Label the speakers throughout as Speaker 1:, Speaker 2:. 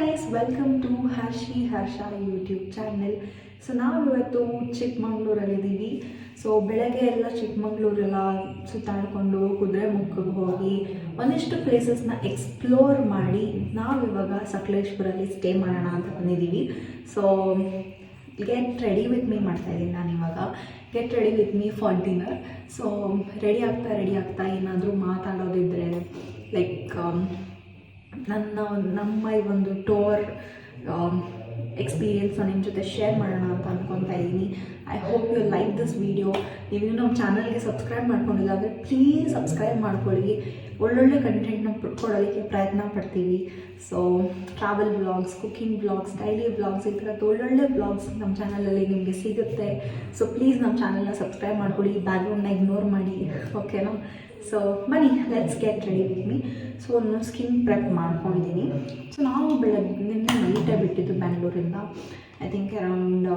Speaker 1: Guys, welcome to Harshi Harsha YouTube channel. So ನಾವಿವತ್ತು ಚಿಕ್ಕಮಂಗ್ಳೂರಲ್ಲಿದ್ದೀವಿ. So ಬೆಳಗ್ಗೆ ಎಲ್ಲ ಚಿಕ್ಕಮಂಗ್ಳೂರೆಲ್ಲ ಸುತ್ತಾಡಿಕೊಂಡು ಕುದುರೆಮುಖಕ್ಕೆ ಹೋಗಿ ಒಂದಿಷ್ಟು ಪ್ಲೇಸಸ್ನ ಎಕ್ಸ್ಪ್ಲೋರ್ ಮಾಡಿ ನಾವಿವಾಗ ಸಕಲೇಶ್ಪುರಲ್ಲಿ ಸ್ಟೇ ಮಾಡೋಣ ಅಂತ ಬಂದಿದ್ದೀವಿ. So get ready with me ಮಾಡ್ತಾಯಿದ್ದೀನಿ ನಾನು ಇವಾಗ. Get ready with me for dinner. So ready ಆಗ್ತಾ ಏನಾದರೂ ಮಾತಾಡೋದಿದ್ದರೆ ಲೈಕ್ ನಮ್ಮ ಈ ಒಂದು ಟೂರ್ ಎಕ್ಸ್ಪೀರಿಯನ್ಸ್ನ ನಿಮ್ಮ ಜೊತೆ ಶೇರ್ ಮಾಡೋಣ ಅಂತ ಅಂದ್ಕೊತಾ ಇದ್ದೀನಿ. I hope you like this video. ನೀವು ನಮ್ಮ ಚಾನಲ್ಗೆ ಸಬ್ಸ್ಕ್ರೈಬ್ ಮಾಡ್ಕೊಂಡಿಲ್ಲ ಅಂದರೆ ಪ್ಲೀಸ್ ಸಬ್ಸ್ಕ್ರೈಬ್ ಮಾಡ್ಕೊಳ್ಳಿ. ಒಳ್ಳೊಳ್ಳೆ ಕಂಟೆಂಟ್ನ ಕೊಡೋದಕ್ಕೆ ಪ್ರಯತ್ನ ಪಡ್ತೀವಿ. So travel vlogs, cooking vlogs, daily vlogs, ಈ ಥರದ್ದು ಒಳ್ಳೊಳ್ಳೆ ವ್ಲಾಗ್ಸ್ ನಮ್ಮ ಚಾನಲಲ್ಲಿ ನಿಮಗೆ ಸಿಗುತ್ತೆ. ಸೊ ಪ್ಲೀಸ್ ನಮ್ಮ ಚಾನಲ್ನ ಸಬ್ಸ್ಕ್ರೈಬ್ ಮಾಡ್ಕೊಳ್ಳಿ, ಬ್ಯಾಕ್ಗ್ರೌಂಡ್ನ ಇಗ್ನೋರ್ ಮಾಡಿ, ಓಕೆನಾ? ಸೊ ಬನ್ನಿ, let's get ready with me. So ನಾನು ಸ್ಕಿನ್ ಪ್ರೆಪ್ ಮಾಡ್ಕೊಂಡಿದ್ದೀನಿ. ಸೊ ನಾವು ನಿನ್ನೆ ನೈಟೇ ಬಿಟ್ಟಿದ್ದು ಬ್ಯಾಂಗ್ಳೂರಿಂದ. ಐ ಥಿಂಕ್ ಅರೌಂಡ್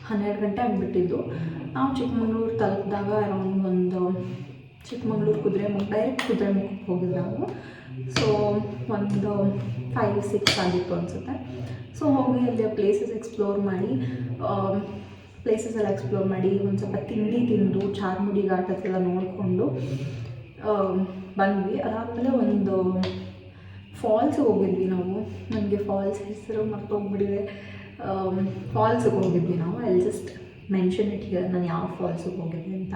Speaker 1: 12 ಗಂಟೆ ಆಗಿಬಿಟ್ಟಿದ್ದು. ನಾವು ಚಿಕ್ಕಮಂಗ್ಳೂರು ತಲುಪಿದಾಗ ಅರೌಂಡ್ ಒಂದು ಚಿಕ್ಕಮಂಗ್ಳೂರು ಡೈರೆಕ್ಟ್ ಕುದುರೆಮುಖಕ್ಕೆ ಹೋಗಿದ್ದು ನಾವು. ಸೊ ಒಂದು 5-6 ಆಗಿತ್ತು ಅನಿಸುತ್ತೆ. ಸೊ ಹೋಗಿ ಅಲ್ಲಿ ಪ್ಲೇಸಸ್ ಎಕ್ಸ್ಪ್ಲೋರ್ ಮಾಡಿ ಒಂದು ಸ್ವಲ್ಪ ತಿಂಡಿ ತಿಂದು ಚಾರ್ಮುಡಿ ಘಾಟಕ್ಕೆಲ್ಲ ನೋಡಿಕೊಂಡು ಬಂದ್ವಿ. ಅದಾದಮೇಲೆ ಒಂದು ಫಾಲ್ಸಿಗೆ ಹೋಗಿದ್ವಿ ನಾವು. ನನಗೆ ಫಾಲ್ಸ್ ಹೆಸರು ಮರ್ತೋಗ್ಬಿಟ್ಟಿದೆ. ಫಾಲ್ಸಿಗೆ ಹೋಗಿದ್ವಿ ನಾವು. I just mention it here, ನಾನು ಯಾವ ಫಾಲ್ಸಿಗೆ ಹೋಗಿದ್ವಿ ಅಂತ.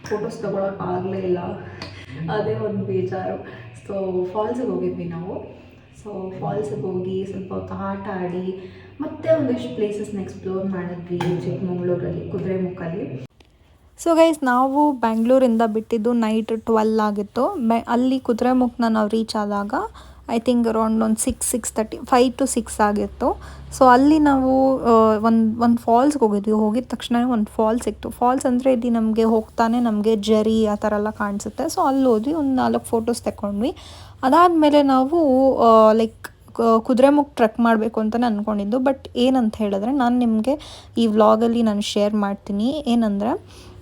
Speaker 1: ಫೋಟೋಸ್ ತೊಗೊಳಕ್ಕಾಗಲೇ ಇಲ್ಲ, ಅದೇ ಒಂದು ಬೇಜಾರು. ಸೊ ಫಾಲ್ಸಿಗೆ ಹೋಗಿದ್ವಿ ನಾವು. ಸೊ ಫಾಲ್ಸಿಗೆ ಹೋಗಿ ಸ್ವಲ್ಪ ಹೊತ್ತು ಆಟ ಆಡಿ ಮತ್ತೆ ಒಂದಿಷ್ಟು ಪ್ಲೇಸಸ್ನ ಎಕ್ಸ್ಪ್ಲೋರ್ ಮಾಡಿದ್ವಿ ಚಿಕ್ಕಮಂಗ್ಳೂರಲ್ಲಿ ಕುದುರೆಮುಖಲ್ಲಿ.
Speaker 2: ಸೊ ಗೈಸ್, ನಾವು ಬ್ಯಾಂಗ್ಳೂರಿಂದ ಬಿಟ್ಟಿದ್ದು ನೈಟ್ 12 ಆಗಿತ್ತು. ಅಲ್ಲಿ ಕುದುರೆಮುಖನ ನಾವು ರೀಚ್ ಆದಾಗ ಐ ಥಿಂಕ್ ಅರೌಂಡ್ ಒಂದು 6:30, 5 to 6 ಆಗಿತ್ತು. ಸೊ ಅಲ್ಲಿ ನಾವು ಒಂದು ಫಾಲ್ಸ್ಗೆ ಹೋಗಿದ್ವಿ. ಹೋಗಿದ ತಕ್ಷಣ ಒಂದು ಫಾಲ್ಸ್ ಸಿಕ್ತು. ಫಾಲ್ಸ್ ಅಂದರೆ ಇಲ್ಲಿ ನಮಗೆ ಹೋಗ್ತಾನೆ ನಮಗೆ ಜರಿ ಆ ಥರ ಎಲ್ಲ ಕಾಣಿಸುತ್ತೆ. ಸೊ ಅಲ್ಲಿ ಹೋದ್ವಿ, ಒಂದು 4 ಫೋಟೋಸ್ ತಗೊಂಡ್ವಿ. ಅದಾದಮೇಲೆ ನಾವು ಲೈಕ್ ಕುದುರೆಮುಖ ಟ್ರೆಕ್ ಮಾಡಬೇಕು ಅಂತಲೇ ಅಂದ್ಕೊಂಡಿದ್ದು. ಬಟ್ ಏನಂತ ಹೇಳಿದ್ರೆ, ನಾನು ನಿಮಗೆ ಈ ವ್ಲಾಗಲ್ಲಿ ನಾನು ಶೇರ್ ಮಾಡ್ತೀನಿ. ಏನಂದರೆ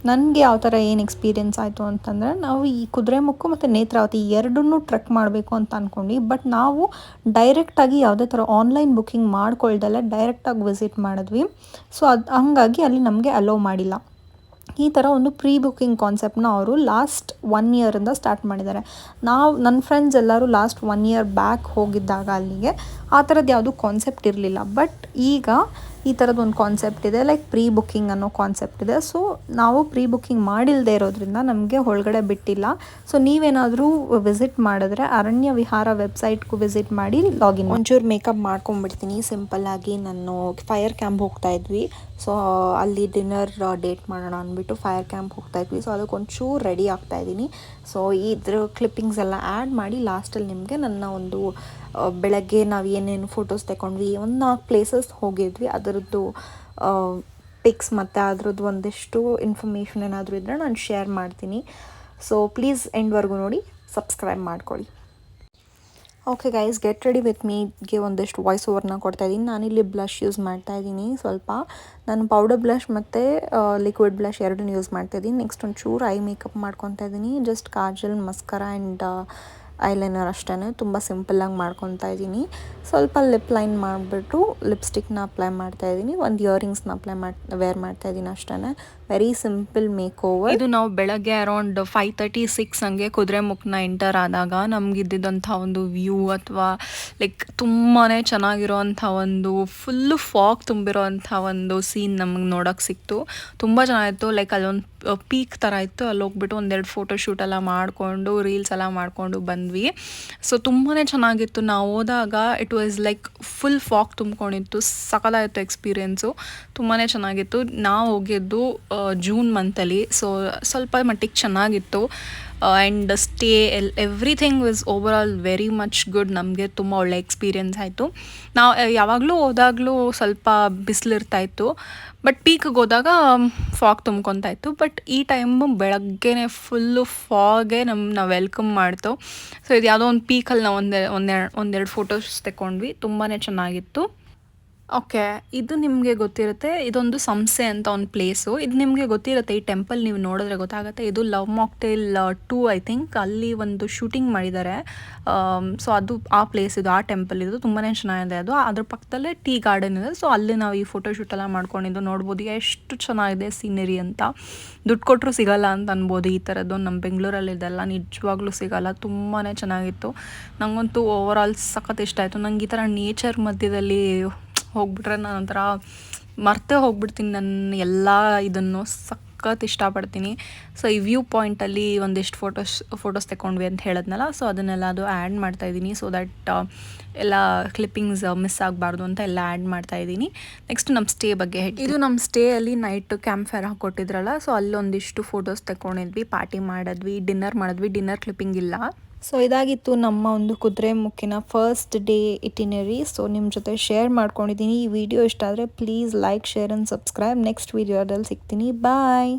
Speaker 2: ನನಗೆ ಯಾವ ಥರ ಏನು ಎಕ್ಸ್ಪೀರಿಯೆನ್ಸ್ ಆಯಿತು ಅಂತಂದರೆ, ನಾವು ಈ ಕುದುರೆಮುಖ ಮತ್ತು ನೇತ್ರಾವತಿ ಎರಡನ್ನೂ ಟ್ರೆಕ್ ಮಾಡಬೇಕು ಅಂತ ಅಂದ್ಕೊಂಡು, ಬಟ್ ನಾವು ಡೈರೆಕ್ಟಾಗಿ ಯಾವುದೇ ಥರ ಆನ್ಲೈನ್ ಬುಕ್ಕಿಂಗ್ ಮಾಡ್ಕೊಳ್ದಲ್ಲೇ ಡೈರೆಕ್ಟಾಗಿ ವಿಸಿಟ್ ಮಾಡಿದ್ವಿ. ಸೊ ಹಂಗಾಗಿ ಅಲ್ಲಿ ನಮಗೆ ಅಲೋ ಮಾಡಿಲ್ಲ. ಈ ಥರ ಒಂದು ಪ್ರೀ ಬುಕ್ಕಿಂಗ್ ಕಾನ್ಸೆಪ್ಟನ್ನ ಅವರು ಲಾಸ್ಟ್ 1 ಇಯರಿಂದ ಸ್ಟಾರ್ಟ್ ಮಾಡಿದ್ದಾರೆ. ನನ್ನ ಫ್ರೆಂಡ್ಸ್ ಎಲ್ಲರೂ ಲಾಸ್ಟ್ 1 ಇಯರ್ ಬ್ಯಾಕ್ ಹೋಗಿದ್ದಾಗ ಅಲ್ಲಿಗೆ ಆ ಥರದ್ದು ಯಾವುದೂ ಕಾನ್ಸೆಪ್ಟ್ ಇರಲಿಲ್ಲ. ಬಟ್ ಈಗ ಈ ಥರದ್ದು ಒಂದು ಕಾನ್ಸೆಪ್ಟ್ ಇದೆ, ಲೈಕ್ ಪ್ರೀ ಬುಕ್ಕಿಂಗ್ ಅನ್ನೋ ಕಾನ್ಸೆಪ್ಟ್ ಇದೆ. ಸೊ ನಾವು ಪ್ರೀ ಬುಕ್ಕಿಂಗ್ ಮಾಡಿಲ್ಲದೆ ಇರೋದ್ರಿಂದ ನಮಗೆ ಒಳಗಡೆ ಬಿಟ್ಟಿಲ್ಲ. ಸೊ ನೀವೇನಾದರೂ ವಿಸಿಟ್ ಮಾಡಿದ್ರೆ ಅರಣ್ಯ ವಿಹಾರ ವೆಬ್ಸೈಟ್ಗೂ ವಿಸಿಟ್ ಮಾಡಿ ಲಾಗಿನ್. ಒಂಚೂರು ಮೇಕಪ್ ಮಾಡ್ಕೊಂಡ್ಬಿಡ್ತೀನಿ ಸಿಂಪಲ್ಲಾಗಿ. ನಾನು ಫೈರ್ ಕ್ಯಾಂಪ್ ಹೋಗ್ತಾ ಇದ್ವಿ. ಸೊ ಅಲ್ಲಿ ಡಿನ್ನರ್ ಡೇಟ್ ಮಾಡೋಣ ಅಂದ್ಬಿಟ್ಟು ಫೈರ್ ಕ್ಯಾಂಪ್ ಹೋಗ್ತಾ ಇದ್ವಿ. ಸೊ ಅದಕ್ಕೆ ಒಂಚೂರು ರೆಡಿ ಆಗ್ತಾಯಿದ್ದೀನಿ. ಸೊ ಇದ್ರ ಕ್ಲಿಪ್ಪಿಂಗ್ಸ್ ಎಲ್ಲ ಆ್ಯಡ್ ಮಾಡಿ ಲಾಸ್ಟಲ್ಲಿ ನಿಮಗೆ ನನ್ನ ಒಂದು ಬೆಳಗ್ಗೆ ನಾವು ಏನೇನು ಫೋಟೋಸ್ ತಗೊಂಡ್ವಿ, ಒಂದು 4 ಪ್ಲೇಸಸ್ ಹೋಗಿದ್ವಿ, ಅದರದ್ದು ಪಿಕ್ಸ್ ಮತ್ತು ಅದರದ್ದು ಒಂದಿಷ್ಟು ಇನ್ಫಾರ್ಮೇಷನ್ ಏನಾದರೂ ಇದ್ದರೆ ನಾನು ಶೇರ್ ಮಾಡ್ತೀನಿ. ಸೊ ಪ್ಲೀಸ್ ಎಂಡ್ವರೆಗೂ ನೋಡಿ, ಸಬ್ಸ್ಕ್ರೈಬ್ ಮಾಡ್ಕೊಳ್ಳಿ. Okay guys, get ready with ಮೀಗೆ ಒಂದಿಷ್ಟು ವಾಯ್ಸ್ ಓವರ್ನ ಕೊಡ್ತಾಯಿದ್ದೀನಿ. ನಾನಿಲ್ಲಿ ಬ್ಲಷ್ ಯೂಸ್ ಮಾಡ್ತಾಯಿದ್ದೀನಿ ಸ್ವಲ್ಪ. ನಾನು ಪೌಡರ್ ಬ್ಲಷ್ ಮತ್ತು ಲಿಕ್ವಿಡ್ ಬ್ಲಷ್ ಎರಡನ್ನೂ ಯೂಸ್ ಮಾಡ್ತಾಯಿದ್ದೀನಿ. ನೆಕ್ಸ್ಟ್ ಒಂಚೂರು ಐ ಮೇಕಪ್ ಮಾಡ್ಕೊತಾ ಇದ್ದೀನಿ. Just Kajal, mascara and eyeliner ಅಷ್ಟೇ. ತುಂಬ ಸಿಂಪಲ್ಲಾಗಿ ಮಾಡ್ಕೊತಾ ಇದ್ದೀನಿ. ಸ್ವಲ್ಪ ಲಿಪ್ ಲೈನ್ ಮಾಡಿಬಿಟ್ಟು ಲಿಪ್ಸ್ಟಿಕ್ನ ಅಪ್ಲೈ ಮಾಡ್ತಾಯಿದ್ದೀನಿ. ಒಂದು ಇಯರಿಂಗ್ಸ್ನ ವೇರ್ ಮಾಡ್ತಾಯಿದ್ದೀನಿ ಅಷ್ಟೇ. Very simple make over. ಇದು ನಾವು ಬೆಳಗ್ಗೆ ಅರೌಂಡ್ 5:36 ಹಂಗೆ ಕುದುರೆಮುಖನ ಎಂಟರ್ ಆದಾಗ ನಮಗಿದ್ದಂಥ ಒಂದು ವ್ಯೂ ಅಥವಾ ಲೈಕ್ ತುಂಬಾ ಚೆನ್ನಾಗಿರೋವಂಥ ಒಂದು ಫುಲ್ಲು ಫಾಗ್ ತುಂಬಿರೋವಂಥ ಒಂದು ಸೀನ್ ನಮಗೆ ನೋಡೋಕ್ಕೆ ಸಿಕ್ತು. ತುಂಬ ಚೆನ್ನಾಗಿತ್ತು. ಲೈಕ್ ಅಲ್ಲೊಂದು ಪೀಕ್ ಥರ ಇತ್ತು. ಅಲ್ಲಿ ಹೋಗ್ಬಿಟ್ಟು ಒಂದೆರಡು ಫೋಟೋಶೂಟ್ ಎಲ್ಲ ಮಾಡಿಕೊಂಡು ರೀಲ್ಸ್ ಎಲ್ಲ ಮಾಡಿಕೊಂಡು ಬಂದ್ವಿ. ಸೊ ತುಂಬಾ ಚೆನ್ನಾಗಿತ್ತು. ನಾವು ಹೋದಾಗ it was like full fog ತುಂಬ್ಕೊಂಡಿತ್ತು. ಸಖತ್ತಾಗಿತ್ತು ಎಕ್ಸ್ಪೀರಿಯೆನ್ಸು. ತುಂಬಾ ಚೆನ್ನಾಗಿತ್ತು. ನಾವು ಹೋಗಿದ್ದು ಜೂನ್ ಮಂತಲ್ಲಿ. ಸೊ ಸ್ವಲ್ಪ ಮಟ್ಟಿಗೆ ಚೆನ್ನಾಗಿತ್ತು. And stay everything was over all very much good. ನಮಗೆ ತುಂಬ ಒಳ್ಳೆ ಎಕ್ಸ್ಪೀರಿಯೆನ್ಸ್ ಆಯಿತು. ನಾವು ಯಾವಾಗಲೂ ಹೋದಾಗಲೂ ಸ್ವಲ್ಪ ಬಿಸಿಲಿರ್ತಾಯಿತ್ತು. ಬಟ್ ಪೀಕಿಗೆ ಹೋದಾಗ ಫಾಗ್ ತುಂಬ್ಕೊತಾ ಇತ್ತು. ಬಟ್ ಈ ಟೈಮು ಬೆಳಗ್ಗೆನೇ ಫುಲ್ಲು ಫಾಗೇ ನಮ್ಮನ್ನ ವೆಲ್ಕಮ್ ಮಾಡ್ತು. ಸೊ ಇದು ಯಾವುದೋ ಒಂದು ಪೀಕಲ್ಲಿ ನಾವು ಒಂದೆರಡು ಫೋಟೋಸ್ ತಗೊಂಡ್ವಿ. ತುಂಬಾ ಚೆನ್ನಾಗಿತ್ತು. ಓಕೆ, ಇದು ನಿಮಗೆ ಗೊತ್ತಿರುತ್ತೆ, ಇದೊಂದು ಸಂಸೆ ಅಂತ ಒಂದು ಪ್ಲೇಸು. ಇದು ನಿಮಗೆ ಗೊತ್ತಿರುತ್ತೆ, ಈ ಟೆಂಪಲ್ ನೀವು ನೋಡಿದ್ರೆ ಗೊತ್ತಾಗುತ್ತೆ. ಇದು ಲವ್ ಮಾಕ್ಟೇಲ್ 2 ಐ ಥಿಂಕ್, ಅಲ್ಲಿ ಒಂದು ಶೂಟಿಂಗ್ ಮಾಡಿದ್ದಾರೆ. ಸೊ ಅದು ಆ ಪ್ಲೇಸ್ ಇದು, ಆ ಟೆಂಪಲ್ ಇದು ತುಂಬಾ ಚೆನ್ನಾಗಿದೆ. ಅದು ಅದ್ರ ಪಕ್ಕದಲ್ಲೇ ಟೀ ಗಾರ್ಡನ್ ಇದೆ. ಸೊ ಅಲ್ಲಿ ನಾವು ಈ ಫೋಟೋಶೂಟ್ ಎಲ್ಲ ಮಾಡ್ಕೊಂಡಿದ್ದು ನೋಡ್ಬೋದು. ಎಷ್ಟು ಚೆನ್ನಾಗಿದೆ ಸೀನರಿ ಅಂತ. ದುಡ್ಡು ಕೊಟ್ಟರು ಸಿಗಲ್ಲ ಅಂತ ಅನ್ಬೋದು ಈ ಥರದ್ದು. ನಮ್ಮ ಬೆಂಗಳೂರಲ್ಲಿ ಇದೆಲ್ಲ ನಿಜವಾಗ್ಲೂ ಸಿಗಲ್ಲ. ತುಂಬಾ ಚೆನ್ನಾಗಿತ್ತು. ನನಗಂತೂ ಓವರ್ ಆಲ್ ಸಖತ್ ಇಷ್ಟ ಆಯಿತು. ನಂಗೆ ಈ ಥರ ನೇಚರ್ ಮಧ್ಯದಲ್ಲಿ ಹೋಗ್ಬಿಟ್ರೆ ನಾನು ಒಂಥರ ಮರ್ತೇ ಹೋಗ್ಬಿಡ್ತೀನಿ. ನನ್ನ ಎಲ್ಲ ಇದನ್ನು ಸಖತ್ ಇಷ್ಟಪಡ್ತೀನಿ. ಸೊ ಈ ವ್ಯೂ ಪಾಯಿಂಟಲ್ಲಿ ಒಂದಿಷ್ಟು ಫೋಟೋಸ್ ತಗೊಂಡ್ವಿ ಅಂತ ಹೇಳಿದ್ನಲ್ಲ, ಸೊ ಅದನ್ನೆಲ್ಲ ಅದು ಆ್ಯಡ್ ಮಾಡ್ತಾಯಿದ್ದೀನಿ. ಸೊ ದಟ್ ಎಲ್ಲ ಕ್ಲಿಪ್ಪಿಂಗ್ಸ್ ಮಿಸ್ ಆಗಬಾರ್ದು ಅಂತ ಎಲ್ಲ ಆ್ಯಡ್ ಮಾಡ್ತಾಯಿದ್ದೀನಿ. ನೆಕ್ಸ್ಟ್ ನಮ್ಮ ಸ್ಟೇ ಬಗ್ಗೆ ಹೇಳಿ. ಇದು ನಮ್ಮ ಸ್ಟೇಯಲ್ಲಿ ನೈಟ್ ಕ್ಯಾಂಪ್ ಫೈರ್ ಹಾಕ್ಕೊಟ್ಟಿದ್ರಲ್ಲ, ಸೊ ಅಲ್ಲೊಂದಿಷ್ಟು ಫೋಟೋಸ್ ತಗೊಂಡಿದ್ವಿ, ಪಾರ್ಟಿ ಮಾಡಿದ್ವಿ, ಡಿನ್ನರ್ ಮಾಡಿದ್ವಿ. ಡಿನ್ನರ್ ಕ್ಲಿಪ್ಪಿಂಗ್ ಇಲ್ಲ. ಸೊ ಇದಾಗಿತ್ತು ನಮ್ಮ ಒಂದು ಕುದುರೆಮುಖಿನ ಫಸ್ಟ್ ಡೇ ಇಟಿನರಿ. ಸೊ ನಿಮ್ಮ ಜೊತೆ ಶೇರ್ ಮಾಡ್ಕೊಂಡಿದ್ದೀನಿ. ಈ ವಿಡಿಯೋ ಇಷ್ಟ ಆದರೆ please like, share and subscribe. Next ವಿಡಿಯೋದಲ್ಲಿ ಸಿಗ್ತೀನಿ. ಬಾಯ್.